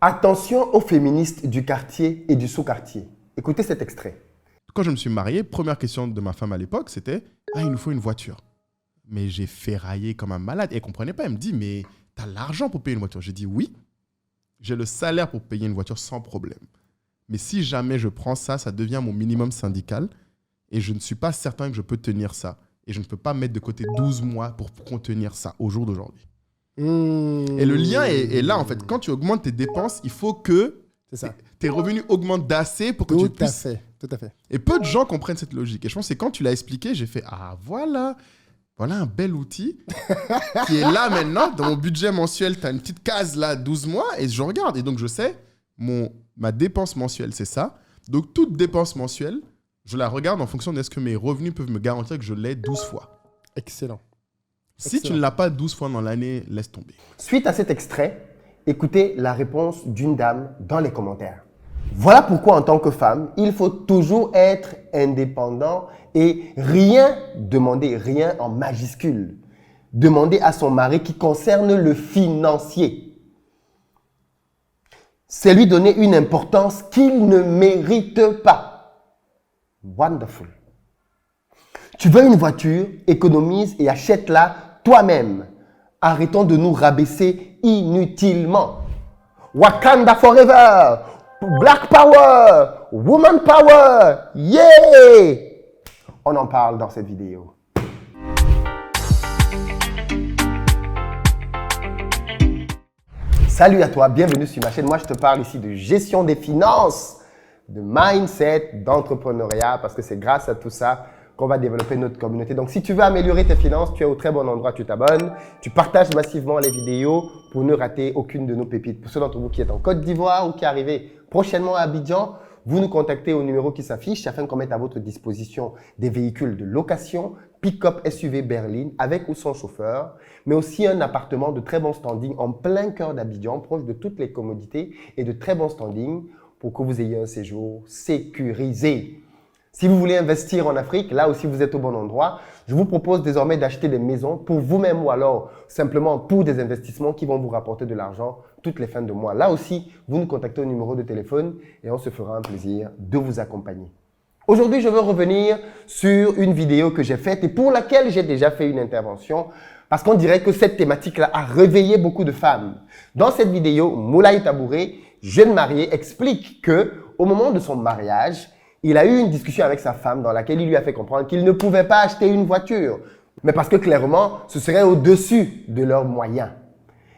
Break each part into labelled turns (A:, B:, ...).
A: Attention aux féministes du quartier et du sous-quartier. Écoutez cet extrait.
B: Quand je me suis marié, première question de ma femme à l'époque, c'était « Ah, il nous faut une voiture. » Mais j'ai ferraillé comme un malade. Et elle ne comprenait pas. Elle me dit « Mais tu as l'argent pour payer une voiture ?» J'ai dit « Oui, j'ai le salaire pour payer une voiture sans problème. Mais si jamais je prends ça, ça devient mon minimum syndical. Et je ne suis pas certain que je peux tenir ça. Et je ne peux pas mettre de côté 12 mois pour contenir ça au jour d'aujourd'hui. » Et le lien est là, en fait. Quand tu augmentes tes dépenses, il faut que tes revenus augmentent d'assez pour que tu puisses...
A: Tout à fait.
B: Et peu de gens comprennent cette logique. Et je pense que c'est quand tu l'as expliqué, j'ai fait « Ah, voilà un bel outil qui est là maintenant. Dans mon budget mensuel, tu as une petite case là, 12 mois, et je regarde. Et donc, je sais, ma dépense mensuelle, c'est ça. Donc, toute dépense mensuelle, je la regarde en fonction de est-ce que mes revenus peuvent me garantir que je l'ai 12 fois.
A: Excellent.
B: Si tu ne l'as pas 12 fois dans l'année, laisse tomber.
A: Suite à cet extrait, écoutez la réponse d'une dame dans les commentaires. Voilà pourquoi en tant que femme, il faut toujours être indépendant et rien demander, rien en majuscule. Demander à son mari qui concerne le financier. C'est lui donner une importance qu'il ne mérite pas. Wonderful. Tu veux une voiture, économise et achète-la toi-même. Arrêtons de nous rabaisser inutilement. Wakanda Forever! Black Power! Woman Power! Yeah! On en parle dans cette vidéo. Salut à toi, bienvenue sur ma chaîne. Moi, je te parle ici de gestion des finances, de mindset, d'entrepreneuriat, parce que c'est grâce à tout ça qu'on va développer notre communauté. Donc, si tu veux améliorer tes finances, tu es au très bon endroit, tu t'abonnes, tu partages massivement les vidéos pour ne rater aucune de nos pépites. Pour ceux d'entre vous qui êtes en Côte d'Ivoire ou qui arrivez prochainement à Abidjan, vous nous contactez au numéro qui s'affiche afin qu'on mette à votre disposition des véhicules de location, pick-up SUV berline avec ou sans chauffeur, mais aussi un appartement de très bon standing en plein cœur d'Abidjan, proche de toutes les commodités et de très bon standing pour que vous ayez un séjour sécurisé. Si vous voulez investir en Afrique, là aussi vous êtes au bon endroit. Je vous propose désormais d'acheter des maisons pour vous-même ou alors simplement pour des investissements qui vont vous rapporter de l'argent toutes les fins de mois. Là aussi, vous nous contactez au numéro de téléphone et on se fera un plaisir de vous accompagner. Aujourd'hui, je veux revenir sur une vidéo que j'ai faite et pour laquelle j'ai déjà fait une intervention parce qu'on dirait que cette thématique-là a réveillé beaucoup de femmes. Dans cette vidéo, Moulay Tabouré, jeune marié, explique que au moment de son mariage, il a eu une discussion avec sa femme dans laquelle il lui a fait comprendre qu'il ne pouvait pas acheter une voiture, mais parce que clairement, ce serait au-dessus de leurs moyens.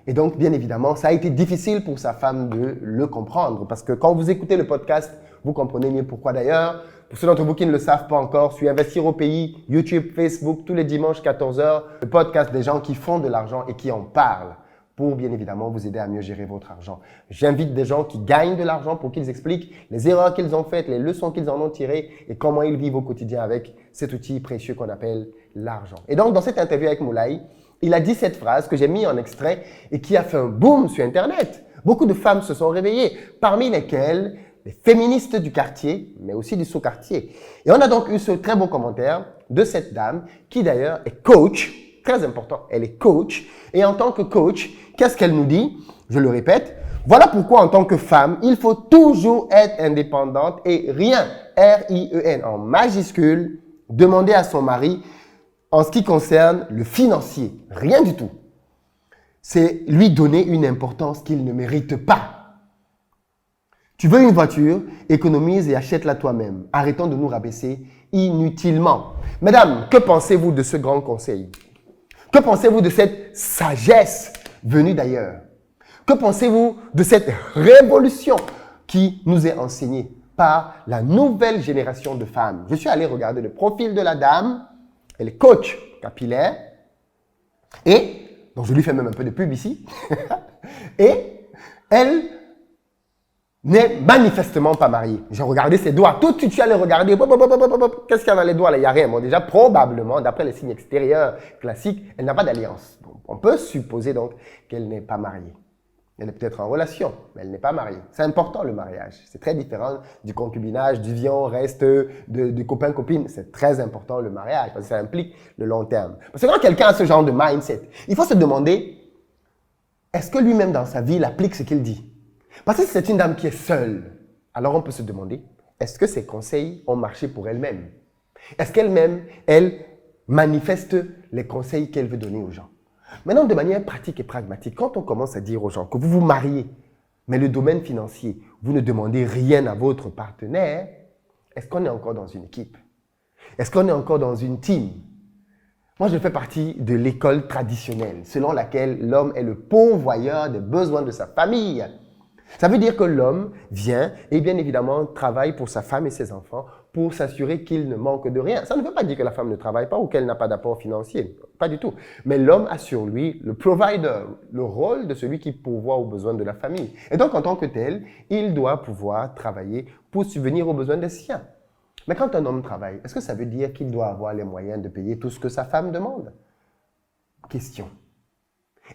A: Et donc, bien évidemment, ça a été difficile pour sa femme de le comprendre parce que quand vous écoutez le podcast, vous comprenez mieux pourquoi. D'ailleurs, pour ceux d'entre vous qui ne le savent pas encore, sur Investir au pays, YouTube, Facebook, tous les dimanches 14h, le podcast des gens qui font de l'argent et qui en parlent pour bien évidemment vous aider à mieux gérer votre argent. J'invite des gens qui gagnent de l'argent pour qu'ils expliquent les erreurs qu'ils ont faites, les leçons qu'ils en ont tirées et comment ils vivent au quotidien avec cet outil précieux qu'on appelle l'argent. Et donc, dans cette interview avec Moulay, il a dit cette phrase que j'ai mis en extrait et qui a fait un boom sur Internet. Beaucoup de femmes se sont réveillées, parmi lesquelles les féministes du quartier, mais aussi du sous-quartier. Et on a donc eu ce très beau commentaire de cette dame qui d'ailleurs est coach. Très important, elle est coach. Et en tant que coach, qu'est-ce qu'elle nous dit? Je le répète, voilà pourquoi en tant que femme, il faut toujours être indépendante et rien, R-I-E-N en majuscule, demander à son mari en ce qui concerne le financier. Rien du tout. C'est lui donner une importance qu'il ne mérite pas. Tu veux une voiture, économise et achète-la toi-même. Arrêtons de nous rabaisser inutilement. Mesdames, que pensez-vous de ce grand conseil? Que pensez-vous de cette sagesse venue d'ailleurs? Que pensez-vous de cette révolution qui nous est enseignée par la nouvelle génération de femmes? Je suis allé regarder le profil de la dame. Elle est coach capillaire. Et, donc je lui fais même un peu de pub ici. Et elle n'est manifestement pas mariée. J'ai regardé ses doigts. Tout de suite, je suis allé regarder. Qu'est-ce qu'il y a dans les doigts là? Il n'y a rien. Bon, déjà, probablement, d'après les signes extérieurs classiques, elle n'a pas d'alliance. On peut supposer donc qu'elle n'est pas mariée. Elle est peut-être en relation, mais elle n'est pas mariée. C'est important le mariage. C'est très différent du concubinage, du vie en reste, de copain-copine. C'est très important le mariage parce que ça implique le long terme. Parce que quand quelqu'un a ce genre de mindset, il faut se demander, est-ce que lui-même dans sa vie, il applique ce qu'il dit? Parce que si c'est une dame qui est seule, alors on peut se demander, est-ce que ses conseils ont marché pour elle-même? Est-ce qu'elle-même, elle manifeste les conseils qu'elle veut donner aux gens? Maintenant, de manière pratique et pragmatique, quand on commence à dire aux gens que vous vous mariez, mais le domaine financier, vous ne demandez rien à votre partenaire, est-ce qu'on est encore dans une équipe? Est-ce qu'on est encore dans une team? Moi, je fais partie de l'école traditionnelle, selon laquelle l'homme est le pourvoyeur des besoins de sa famille. Ça veut dire que l'homme vient et bien évidemment travaille pour sa femme et ses enfants pour s'assurer qu'il ne manque de rien. Ça ne veut pas dire que la femme ne travaille pas ou qu'elle n'a pas d'apport financier, pas du tout. Mais l'homme a sur lui le provider, le rôle de celui qui pourvoit aux besoins de la famille. Et donc en tant que tel, il doit pouvoir travailler pour subvenir aux besoins des siens. Mais quand un homme travaille, est-ce que ça veut dire qu'il doit avoir les moyens de payer tout ce que sa femme demande? Question.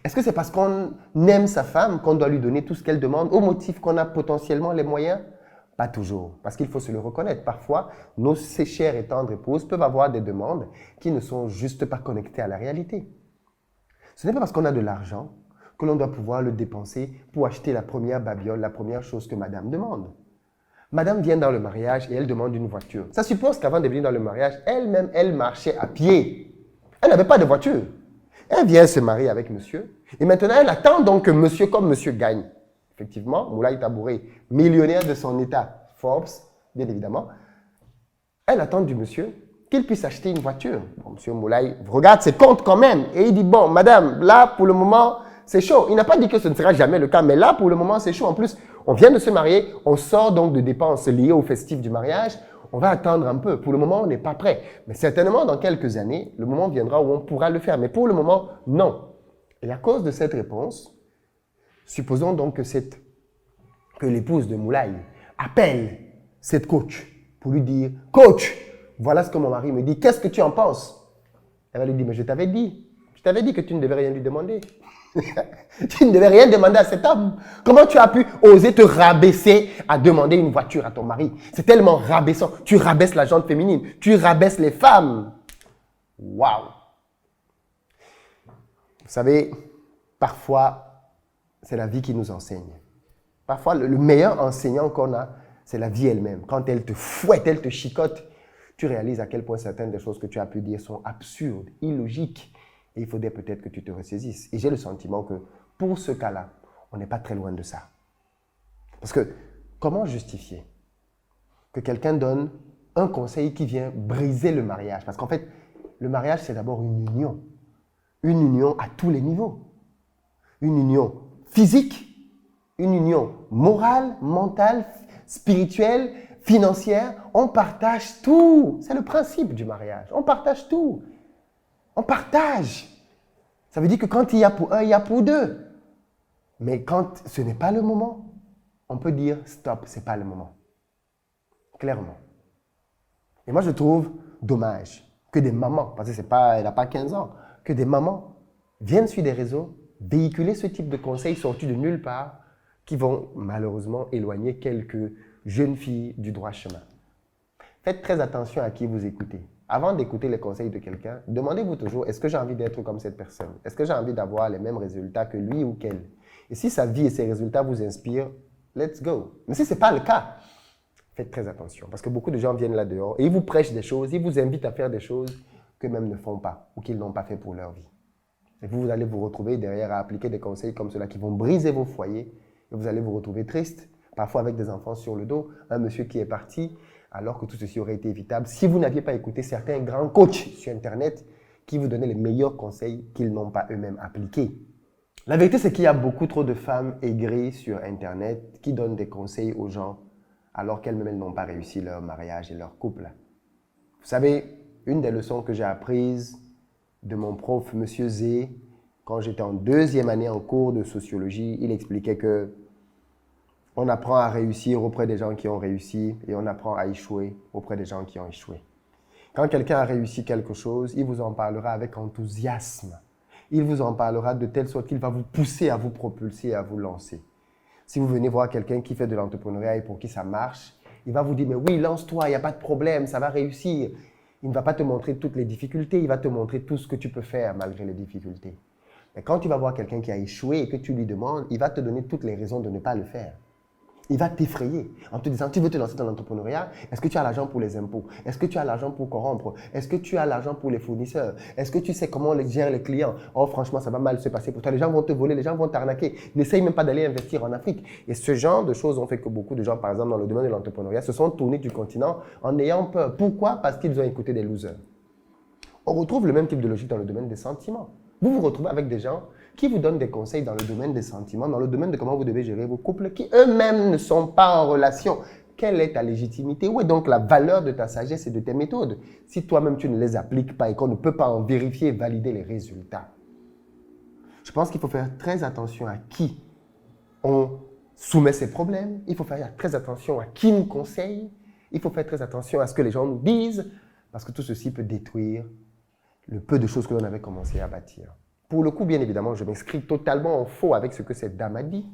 A: Est-ce que c'est parce qu'on aime sa femme qu'on doit lui donner tout ce qu'elle demande au motif qu'on a potentiellement les moyens? Pas toujours, parce qu'il faut se le reconnaître. Parfois, nos chères et tendres épouses peuvent avoir des demandes qui ne sont juste pas connectées à la réalité. Ce n'est pas parce qu'on a de l'argent que l'on doit pouvoir le dépenser pour acheter la première babiole, la première chose que madame demande. Madame vient dans le mariage et elle demande une voiture. Ça suppose qu'avant de venir dans le mariage, elle-même, elle marchait à pied. Elle n'avait pas de voiture. Elle vient se marier avec monsieur. Et maintenant, elle attend donc que monsieur comme monsieur gagne. Effectivement, Moulay Tabouré, millionnaire de son état, Forbes, bien évidemment. Elle attend du monsieur qu'il puisse acheter une voiture. Bon, monsieur Moulay regarde ses comptes quand même. Et il dit, bon, madame, là, pour le moment, c'est chaud. Il n'a pas dit que ce ne sera jamais le cas, mais là, pour le moment, c'est chaud. En plus, on vient de se marier, on sort donc de dépenses liées au festif du mariage. On va attendre un peu. Pour le moment, on n'est pas prêt. Mais certainement, dans quelques années, le moment viendra où on pourra le faire. Mais pour le moment, non. Et à cause de cette réponse, supposons donc que l'épouse de Moulay appelle cette coach pour lui dire « Coach, voilà ce que mon mari me dit. Qu'est-ce que tu en penses ?» Elle va lui dire « Mais je t'avais dit que tu ne devais rien lui demander. » Tu ne devais rien demander à cet homme. Comment tu as pu oser te rabaisser à demander une voiture à ton mari? C'est tellement rabaissant. Tu rabaisses la gente féminine. Tu rabaisses les femmes. Waouh! Vous savez, parfois, c'est la vie qui nous enseigne. Parfois, le meilleur enseignant qu'on a, c'est la vie elle-même. Quand elle te fouette, elle te chicote, tu réalises à quel point certaines des choses que tu as pu dire sont absurdes, illogiques. Et il faudrait peut-être que tu te ressaisisses. Et j'ai le sentiment que pour ce cas-là, on n'est pas très loin de ça. Parce que comment justifier que quelqu'un donne un conseil qui vient briser le mariage? Parce qu'en fait, le mariage, c'est d'abord une union. Une union à tous les niveaux. Une union physique, une union morale, mentale, spirituelle, financière. On partage tout. C'est le principe du mariage. On partage tout. On partage. Ça veut dire que quand il y a pour un, il y a pour deux. Mais quand ce n'est pas le moment, on peut dire stop, ce n'est pas le moment. Clairement. Et moi, je trouve dommage que des mamans, parce que elle n'a pas 15 ans, que des mamans viennent sur des réseaux véhiculer ce type de conseils sortis de nulle part qui vont malheureusement éloigner quelques jeunes filles du droit chemin. Faites très attention à qui vous écoutez. Avant d'écouter les conseils de quelqu'un, demandez-vous toujours, est-ce que j'ai envie d'être comme cette personne? Est-ce que j'ai envie d'avoir les mêmes résultats que lui ou qu'elle? Et si sa vie et ses résultats vous inspirent, let's go. Mais si ce n'est pas le cas, faites très attention. Parce que beaucoup de gens viennent là-dehors et ils vous prêchent des choses, ils vous invitent à faire des choses qu'eux-mêmes ne font pas ou qu'ils n'ont pas fait pour leur vie. Et vous allez vous retrouver derrière à appliquer des conseils comme ceux-là qui vont briser vos foyers et vous allez vous retrouver triste, parfois avec des enfants sur le dos, un monsieur qui est parti, alors que tout ceci aurait été évitable si vous n'aviez pas écouté certains grands coachs sur Internet qui vous donnaient les meilleurs conseils qu'ils n'ont pas eux-mêmes appliqués. La vérité, c'est qu'il y a beaucoup trop de femmes aigries sur Internet qui donnent des conseils aux gens alors qu'elles-mêmes n'ont pas réussi leur mariage et leur couple. Vous savez, une des leçons que j'ai apprises de mon prof, M. Zé, quand j'étais en 2e année en cours de sociologie, il expliquait que on apprend à réussir auprès des gens qui ont réussi et on apprend à échouer auprès des gens qui ont échoué. Quand quelqu'un a réussi quelque chose, il vous en parlera avec enthousiasme. Il vous en parlera de telle sorte qu'il va vous pousser à vous propulser, à vous lancer. Si vous venez voir quelqu'un qui fait de l'entrepreneuriat et pour qui ça marche, il va vous dire « mais oui, lance-toi, il n'y a pas de problème, ça va réussir ». Il ne va pas te montrer toutes les difficultés, il va te montrer tout ce que tu peux faire malgré les difficultés. Mais quand tu vas voir quelqu'un qui a échoué et que tu lui demandes, il va te donner toutes les raisons de ne pas le faire. Il va t'effrayer en te disant, tu veux te lancer dans l'entrepreneuriat, est-ce que tu as l'argent pour les impôts? Est-ce que tu as l'argent pour corrompre? Est-ce que tu as l'argent pour les fournisseurs? Est-ce que tu sais comment gérer les clients? Oh, franchement, ça va mal se passer pour toi. Les gens vont te voler, les gens vont t'arnaquer. N'essaye même pas d'aller investir en Afrique. Et ce genre de choses ont fait que beaucoup de gens, par exemple, dans le domaine de l'entrepreneuriat, se sont tournés du continent en ayant peur. Pourquoi? Parce qu'ils ont écouté des losers. On retrouve le même type de logique dans le domaine des sentiments. Vous vous retrouvez avec des gens qui vous donnent des conseils dans le domaine des sentiments, dans le domaine de comment vous devez gérer vos couples, qui eux-mêmes ne sont pas en relation. Quelle est ta légitimité? Où est donc la valeur de ta sagesse et de tes méthodes? Si toi-même tu ne les appliques pas et qu'on ne peut pas en vérifier et valider les résultats. Je pense qu'il faut faire très attention à qui on soumet ses problèmes. Il faut faire très attention à qui nous conseille. Il faut faire très attention à ce que les gens nous disent, parce que tout ceci peut détruire le peu de choses que l'on avait commencé à bâtir. Pour le coup, bien évidemment, je m'inscris totalement en faux avec ce que cette dame a dit.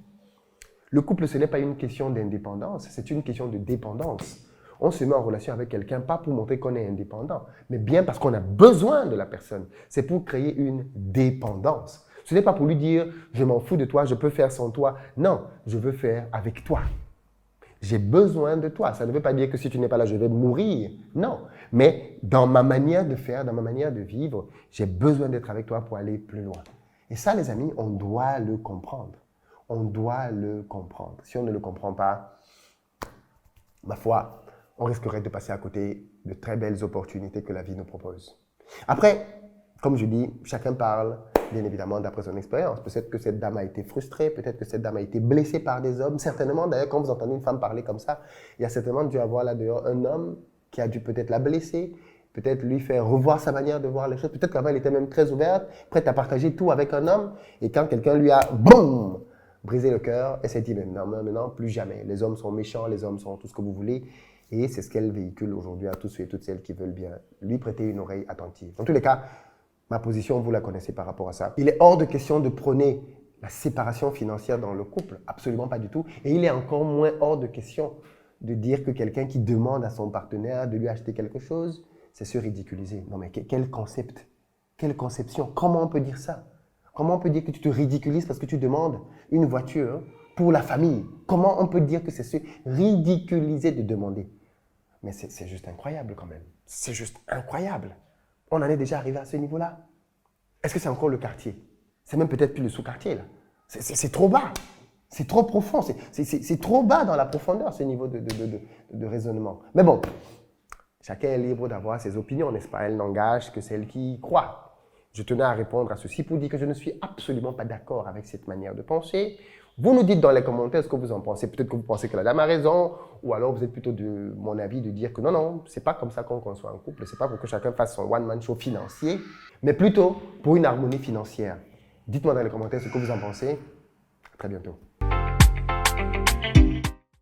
A: Le couple, ce n'est pas une question d'indépendance, c'est une question de dépendance. On se met en relation avec quelqu'un, pas pour montrer qu'on est indépendant, mais bien parce qu'on a besoin de la personne. C'est pour créer une dépendance. Ce n'est pas pour lui dire, je m'en fous de toi, je peux faire sans toi. Non, je veux faire avec toi. J'ai besoin de toi. Ça ne veut pas dire que si tu n'es pas là, je vais mourir. Non. Mais dans ma manière de faire, dans ma manière de vivre, j'ai besoin d'être avec toi pour aller plus loin. Et ça, les amis, on doit le comprendre. On doit le comprendre. Si on ne le comprend pas, ma foi, on risquerait de passer à côté de très belles opportunités que la vie nous propose. Après, comme je dis, chacun parle, bien évidemment, d'après son expérience. Peut-être que cette dame a été frustrée, peut-être que cette dame a été blessée par des hommes. Certainement, d'ailleurs, quand vous entendez une femme parler comme ça, il y a certainement dû avoir là-dehors un homme qui a dû peut-être la blesser, peut-être lui faire revoir sa manière de voir les choses. Peut-être qu'avant, elle était même très ouverte, prête à partager tout avec un homme. Et quand quelqu'un lui a, boum, brisé le cœur, elle s'est dit, maintenant, plus jamais. Les hommes sont méchants, les hommes sont tout ce que vous voulez. Et c'est ce qu'elle véhicule aujourd'hui à tous ceux et toutes celles qui veulent bien lui prêter une oreille attentive. Dans tous les cas, ma position, vous la connaissez par rapport à ça. Il est hors de question de prôner la séparation financière dans le couple. Absolument pas du tout. Et il est encore moins hors de question de dire que quelqu'un qui demande à son partenaire de lui acheter quelque chose, c'est se ridiculiser. Non mais quel concept? Quelle conception? Comment on peut dire ça? Comment on peut dire que tu te ridiculises parce que tu demandes une voiture pour la famille? Comment on peut dire que c'est se ridiculiser de demander? Mais c'est juste incroyable quand même. C'est juste incroyable. On en est déjà arrivé à ce niveau-là. Est-ce que c'est encore le quartier? C'est même peut-être plus le sous-quartier, là. C'est trop bas. C'est trop profond. C'est trop bas dans la profondeur, ce niveau de raisonnement. Mais bon, chacun est libre d'avoir ses opinions, n'est-ce pas? Elle n'engage que celle qui croit. Je tenais à répondre à ceci pour dire que je ne suis absolument pas d'accord avec cette manière de penser. Vous nous dites dans les commentaires ce que vous en pensez. Peut-être que vous pensez que la dame a raison, ou alors vous êtes plutôt de mon avis de dire que non, c'est pas comme ça qu'on conçoit un couple. C'est pas pour que chacun fasse son one-man show financier, mais plutôt pour une harmonie financière. Dites-moi dans les commentaires ce que vous en pensez. À très bientôt.